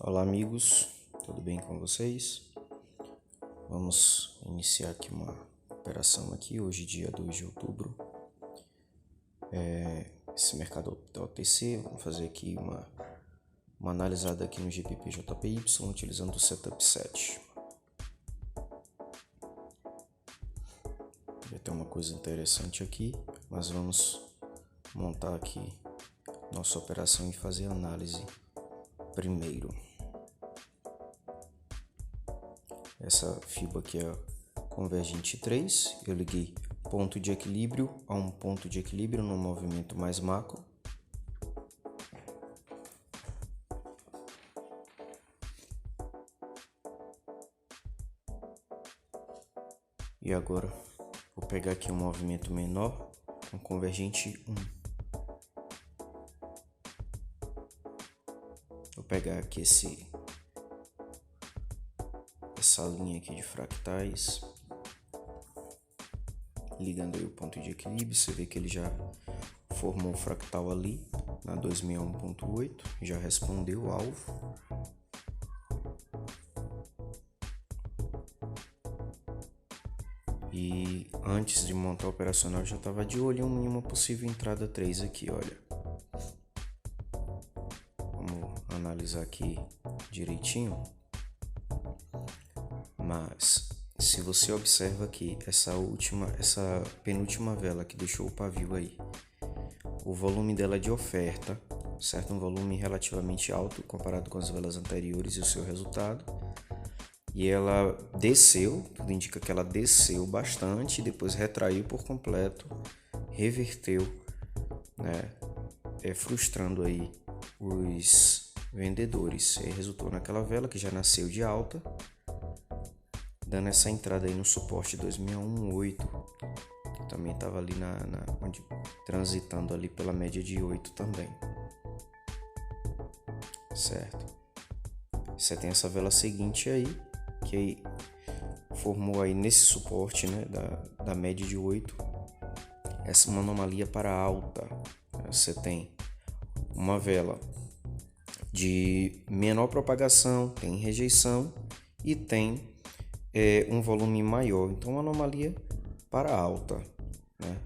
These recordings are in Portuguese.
Olá amigos, tudo bem com vocês? Vamos iniciar aqui uma operação aqui, hoje dia 2 de outubro. Esse mercado OTC, vamos fazer aqui uma analisada aqui no GBP/JPY utilizando o Setup 7. Vai ter uma coisa interessante aqui, mas vamos montar aqui nossa operação e fazer a análise primeiro. Essa FIBA aqui é convergente 3, eu liguei ponto de equilíbrio a um ponto de equilíbrio no movimento mais macro. E agora vou pegar aqui um movimento menor com convergente 1. Vou pegar aqui essa linha aqui de fractais, ligando aí o ponto de equilíbrio. Você vê que ele já formou um fractal ali na 261.8, já respondeu o alvo. E antes de montar o operacional, já estava de olho em uma possível entrada 3 aqui, olha. Vamos analisar aqui direitinho. Mas se você observa aqui essa penúltima vela que deixou o pavio aí, o volume dela de oferta, certo? Um volume relativamente alto comparado com as velas anteriores e o seu resultado. E ela desceu, tudo indica que ela desceu bastante, depois retraiu por completo, reverteu, né? Frustrando aí os vendedores. E resultou naquela vela que já nasceu de alta, dando essa entrada aí no suporte 2618, que também estava ali transitando ali pela média de 8 também, certo? Você tem essa vela seguinte aí, que formou aí nesse suporte, né, da média de 8, essa é uma anomalia para alta. Você tem uma vela de menor propagação, tem rejeição e tem um volume maior, então uma anomalia para alta, né?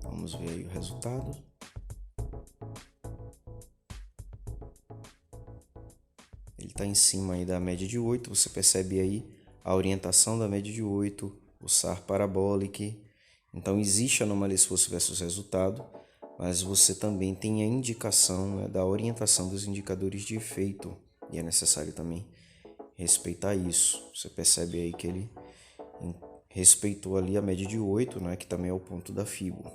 Vamos ver aí o resultado. Ele está em cima aí da média de 8, você percebe aí a orientação da média de 8, o SAR parabólico. Então existe anomalia esforço versus resultado, mas você também tem a indicação, né, da orientação dos indicadores de efeito, e é necessário também respeitar isso. Você percebe aí que ele respeitou ali a média de 8, né, que também é o ponto da FIBO,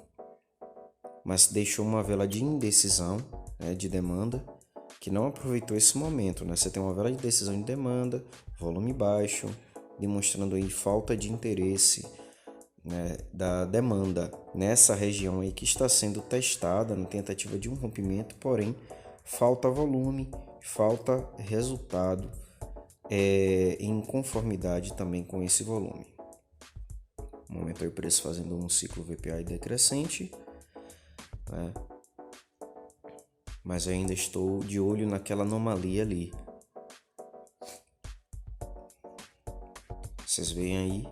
mas deixou uma vela de indecisão, né, de demanda, que não aproveitou esse momento, né? Você tem uma vela de decisão de demanda, volume baixo, demonstrando aí falta de interesse, né, da demanda nessa região aí que está sendo testada na tentativa de um rompimento, porém falta volume, falta resultado em conformidade também com esse volume. No momento aí o preço fazendo um ciclo VPI decrescente, né? Mas ainda estou de olho naquela anomalia ali. Vocês veem aí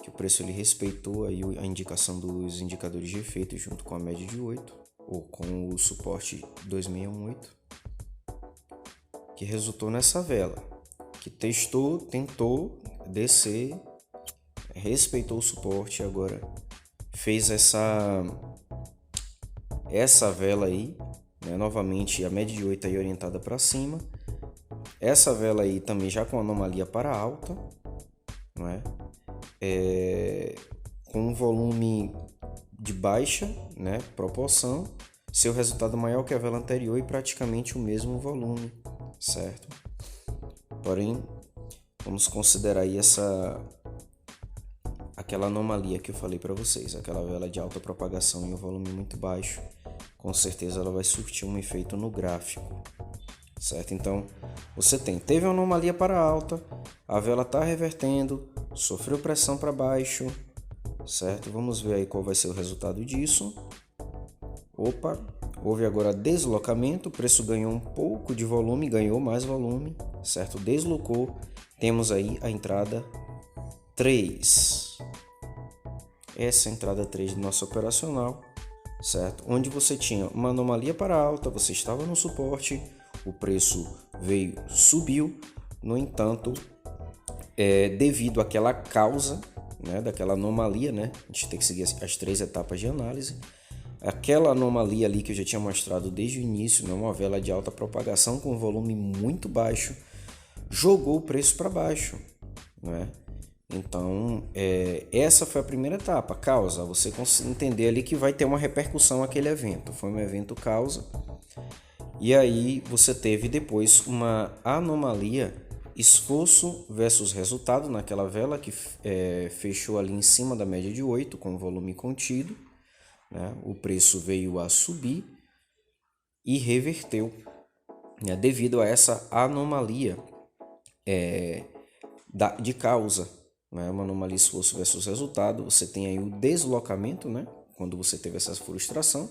que o preço ele respeitou aí a indicação dos indicadores de efeito junto com a média de 8, ou com o suporte 2618, que resultou nessa vela, que tentou descer, respeitou o suporte, agora fez essa vela aí, né? Novamente a média de 8 aí orientada para cima, essa vela aí também já com anomalia para alta, não é? Com um volume de baixa, né, proporção, seu resultado maior que a vela anterior e praticamente o mesmo volume, certo? Porém, vamos considerar aí aquela anomalia que eu falei para vocês, aquela vela de alta propagação e um volume muito baixo, com certeza ela vai surtir um efeito no gráfico, certo? Então, você teve uma anomalia para alta, a vela está revertendo, sofreu pressão para baixo, certo? Vamos ver aí qual vai ser o resultado disso. Opa, houve agora deslocamento, o preço ganhou um pouco de volume, ganhou mais volume, certo? Deslocou, temos aí a entrada 3. Essa é a entrada 3 do nosso operacional, certo? Onde você tinha uma anomalia para alta, você estava no suporte, o preço veio, subiu, no entanto, devido àquela causa, né, daquela anomalia, né? A gente tem que seguir as 3 etapas de análise. Aquela anomalia ali que eu já tinha mostrado desde o início, né, uma vela de alta propagação com volume muito baixo, jogou o preço para baixo, né? Então, essa foi a primeira etapa, causa. Você entender ali que vai ter uma repercussão aquele evento. Foi um evento causa. E aí você teve depois uma anomalia, esforço versus resultado naquela vela que fechou ali em cima da média de 8 com volume contido, né? O preço veio a subir e reverteu, né? Devido a essa anomalia de causa, né? Uma anomalia esforço versus resultado. Você tem aí o deslocamento, né? Quando você teve essa frustração,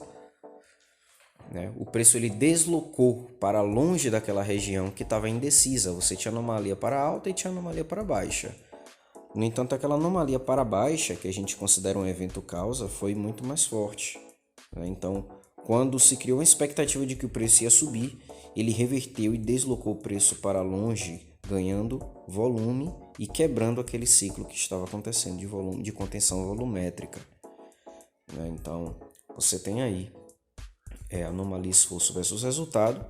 né? O preço ele deslocou para longe daquela região que estava indecisa. Você tinha anomalia para alta e tinha anomalia para baixa. No entanto, aquela anomalia para baixa, que a gente considera um evento causa, foi muito mais forte, né? Então, quando se criou uma expectativa de que o preço ia subir, ele reverteu e deslocou o preço para longe, ganhando volume e quebrando aquele ciclo que estava acontecendo de volume, de contenção volumétrica, né? Então, você tem aí anomalia esforço versus resultado.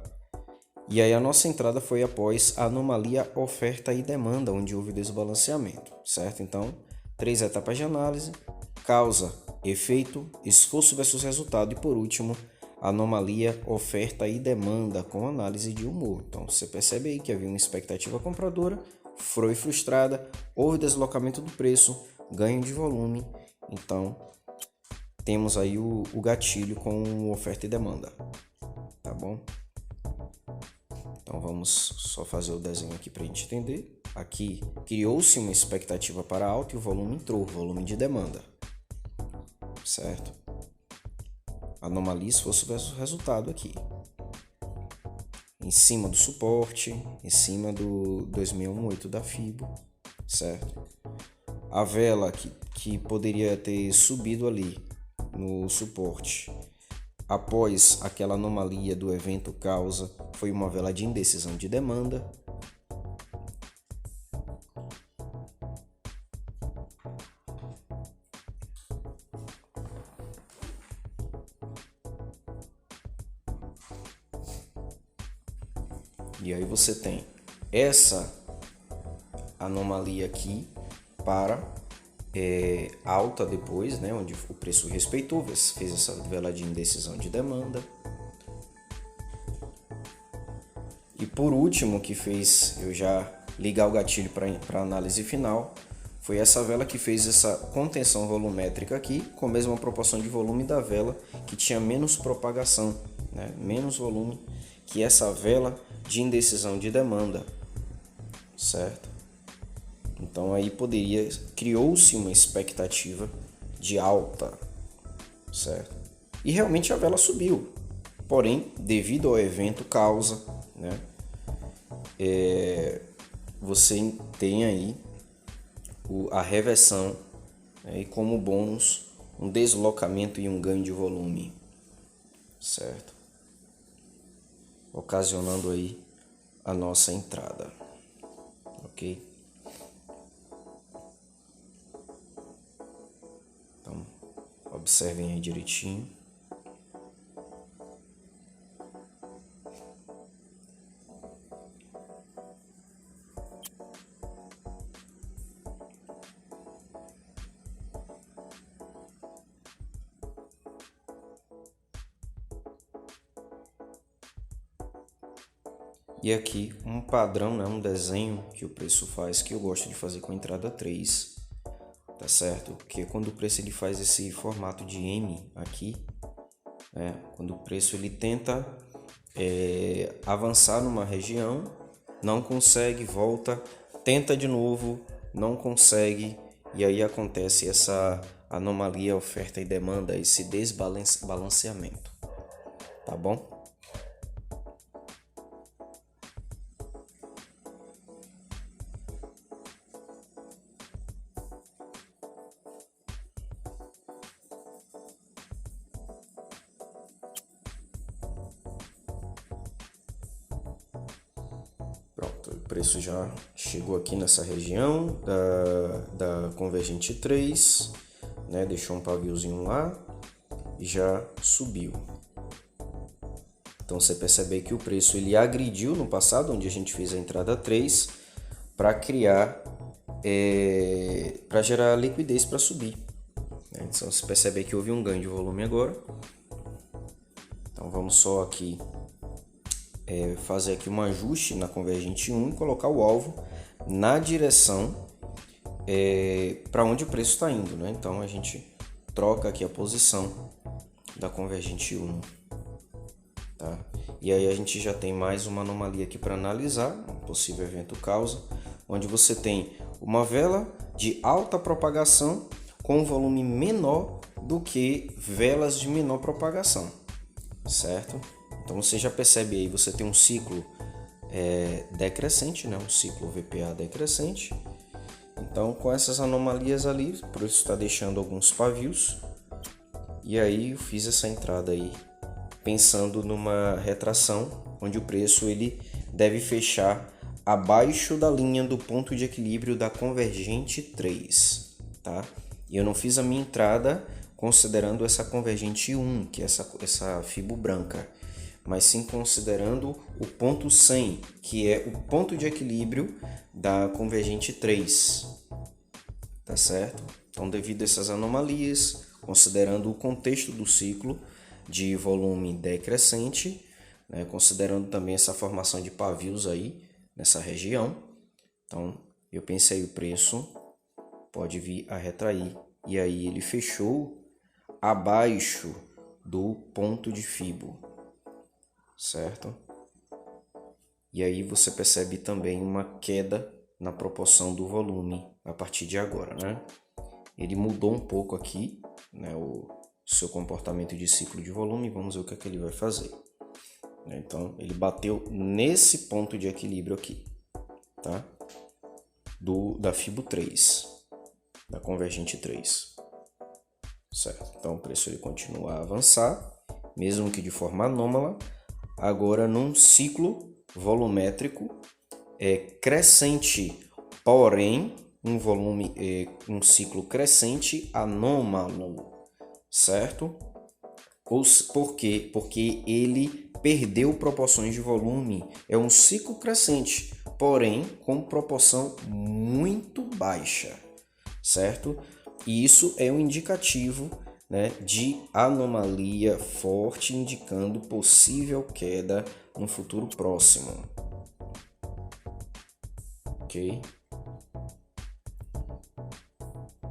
E aí a nossa entrada foi após a anomalia oferta e demanda, onde houve desbalanceamento, certo? Então, 3 etapas de análise: causa, efeito, esforço versus resultado e, por último, anomalia oferta e demanda com análise de humor. Então, você percebe aí que havia uma expectativa compradora, foi frustrada, houve deslocamento do preço, ganho de volume. Então, temos aí o gatilho com oferta e demanda, tá bom? Então vamos só fazer o desenho aqui para a gente entender. Aqui criou-se uma expectativa para alta e o volume entrou, volume de demanda, certo? Anomalia esforço versus resultado aqui. Em cima do suporte, em cima do 2618 da FIBO, certo? A vela que poderia ter subido ali no suporte após aquela anomalia do evento causa foi uma vela de indecisão de demanda. E aí você tem essa anomalia aqui para alta depois, né, onde o preço respeitou, fez essa vela de indecisão de demanda. E por último, que fez eu já ligar o gatilho para análise final, foi essa vela que fez essa contenção volumétrica aqui, com a mesma proporção de volume da vela, que tinha menos propagação, né, menos volume que essa vela de indecisão de demanda, certo? Então aí criou-se uma expectativa de alta, certo? E realmente a vela subiu, porém, devido ao evento causa, né, você tem aí a reversão, né, e como bônus um deslocamento e um ganho de volume, certo? Ocasionando aí a nossa entrada, ok? Então, observem aí direitinho. E aqui um padrão, né, um desenho que o preço faz, que eu gosto de fazer com a entrada 3, tá certo? Porque quando o preço ele faz esse formato de M aqui, né, quando o preço ele tenta avançar numa região, não consegue, volta, tenta de novo, não consegue, e aí acontece essa anomalia, oferta e demanda, esse desbalanceamento, tá bom? Pronto, o preço já chegou aqui nessa região da convergente 3, né? Deixou um paviozinho lá e já subiu. Então você percebe que o preço ele agrediu no passado, onde a gente fez a entrada 3, para criar, para gerar liquidez para subir. Então você percebe que houve um ganho de volume agora. Então vamos só aqui fazer aqui um ajuste na convergente 1 e colocar o alvo na direção para onde o preço está indo, né? Então a gente troca aqui a posição da convergente 1, tá? E aí a gente já tem mais uma anomalia aqui para analisar, um possível evento causa, onde você tem uma vela de alta propagação com um volume menor do que velas de menor propagação, certo? Então você já percebe aí, você tem um ciclo decrescente, né? Um ciclo VPA decrescente. Então com essas anomalias ali, por isso está deixando alguns pavios. E aí eu fiz essa entrada aí, pensando numa retração, onde o preço ele deve fechar abaixo da linha do ponto de equilíbrio da convergente 3, tá? E eu não fiz a minha entrada considerando essa convergente 1, que é essa fibo branca, mas sim considerando o ponto 100, que é o ponto de equilíbrio da convergente 3, tá certo? Então, devido a essas anomalias, considerando o contexto do ciclo de volume decrescente, né, considerando também essa formação de pavios aí nessa região, então eu pensei o preço pode vir a retrair, e aí ele fechou abaixo do ponto de fibo, certo? E aí você percebe também uma queda na proporção do volume a partir de agora, né? Ele mudou um pouco aqui, né, o seu comportamento de ciclo de volume. Vamos ver o que é que ele vai fazer. Então ele bateu nesse ponto de equilíbrio aqui, tá? Da fibo 3, da convergente 3, certo? Então o preço ele continua a avançar, mesmo que de forma anômala, agora num ciclo volumétrico crescente, porém um ciclo crescente anômalo, certo? Por quê? Porque ele perdeu proporções de volume. É um ciclo crescente, porém com proporção muito baixa, certo? E isso é um indicativo, né, de anomalia forte, indicando possível queda no futuro próximo. Ok?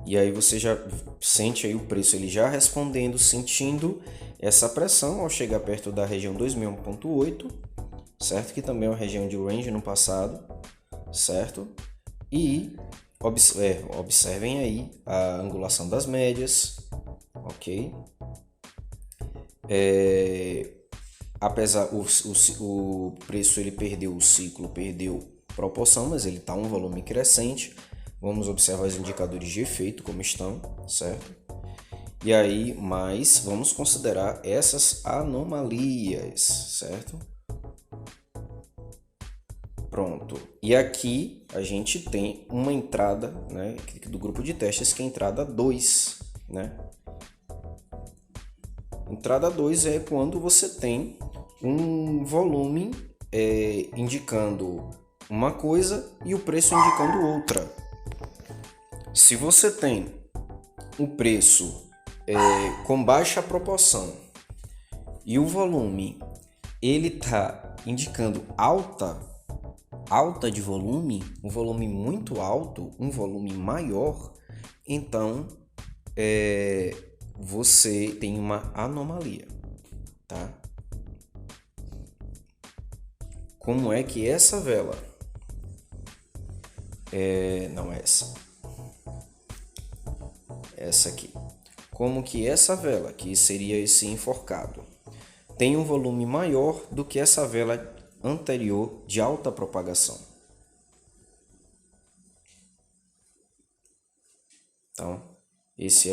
E aí você já sente aí o preço ele já respondendo, sentindo essa pressão ao chegar perto da região 2001.8, certo? Que também é uma região de range no passado, certo? E observem aí a angulação das médias, ok? Apesar o preço ele perdeu o ciclo, perdeu proporção, mas ele está um volume crescente. Vamos observar os indicadores de efeito como estão, certo? E aí, mas vamos considerar essas anomalias, certo? Pronto. E aqui a gente tem uma entrada, né, do grupo de testes, que é a entrada 2, né? Entrada 2 é quando você tem um volume indicando uma coisa e o preço indicando outra. Se você tem o preço com baixa proporção e o volume ele está indicando alta de volume, um volume muito alto, um volume maior, então você tem uma anomalia, tá? Como é que essa vela não é essa aqui, como que essa vela, que seria esse enforcado, tem um volume maior do que essa vela anterior de alta propagação. Então, essa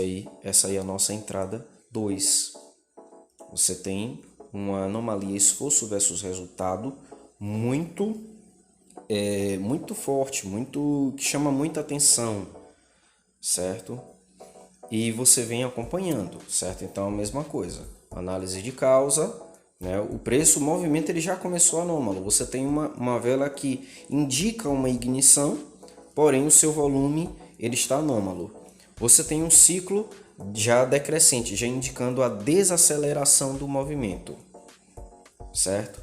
aí é a nossa entrada 2. Você tem uma anomalia esforço versus resultado muito forte, que chama muita atenção, certo? E você vem acompanhando, certo? Então, a mesma coisa. Análise de causa, né? O preço, o movimento, ele já começou anômalo. Você tem uma vela que indica uma ignição, porém o seu volume ele está anômalo. Você tem um ciclo já decrescente, já indicando a desaceleração do movimento, certo?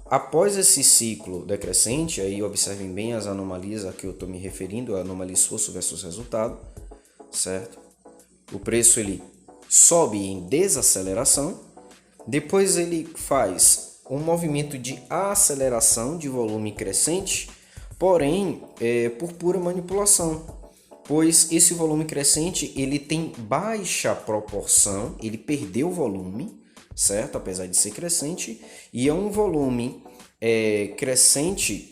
Após esse ciclo decrescente, aí observem bem as anomalias a que eu estou me referindo, a anomalia esforço versus resultado, certo? O preço ele sobe em desaceleração, depois ele faz um movimento de aceleração de volume crescente, porém por pura manipulação, pois esse volume crescente ele tem baixa proporção, ele perdeu volume, certo? Apesar de ser crescente, e é um volume crescente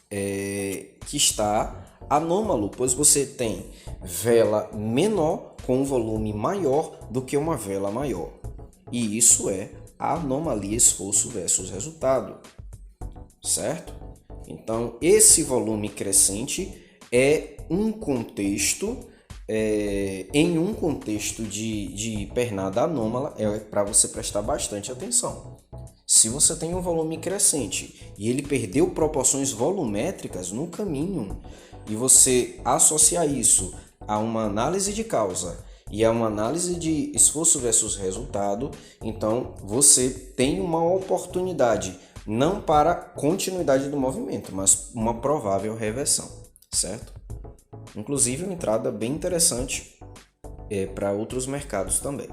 que está anômalo, pois você tem vela menor com um volume maior do que uma vela maior. E isso é a anomalia esforço versus resultado, certo? Então, esse volume crescente é um contexto, em um contexto de pernada anômala, é para você prestar bastante atenção. Se você tem um volume crescente e ele perdeu proporções volumétricas no caminho, e você associar isso a uma análise de causa e a uma análise de esforço versus resultado, então você tem uma oportunidade, não para continuidade do movimento, mas uma provável reversão, certo? Inclusive uma entrada bem interessante para outros mercados também,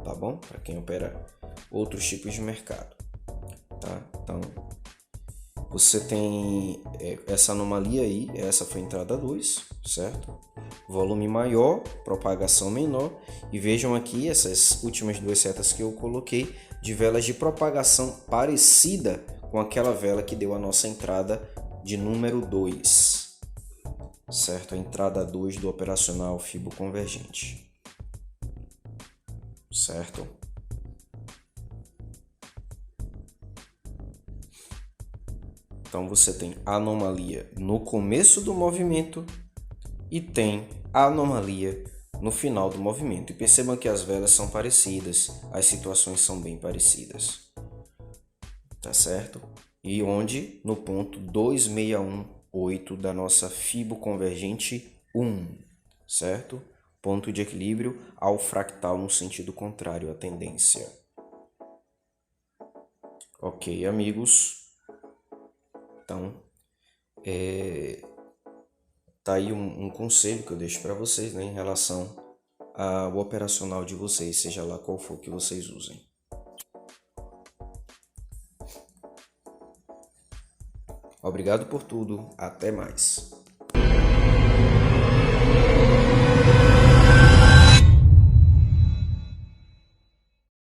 tá bom? Para quem opera outros tipos de mercado, tá? Então, você tem essa anomalia aí, essa foi a entrada 2, certo? Volume maior, propagação menor, e vejam aqui essas últimas duas setas que eu coloquei de velas de propagação parecida com aquela vela que deu a nossa entrada de número 2, certo? A entrada 2 do operacional Fibo convergente, certo? Então você tem anomalia no começo do movimento e tem anomalia no final do movimento. E percebam que as velas são parecidas, as situações são bem parecidas. Tá certo? E onde? No ponto 2618 da nossa Fibo convergente 1, certo? Ponto de equilíbrio ao fractal no sentido contrário à tendência. Ok, amigos? Então, tá aí um conselho que eu deixo para vocês, né, em relação ao operacional de vocês, seja lá qual for que vocês usem. Obrigado por tudo, até mais.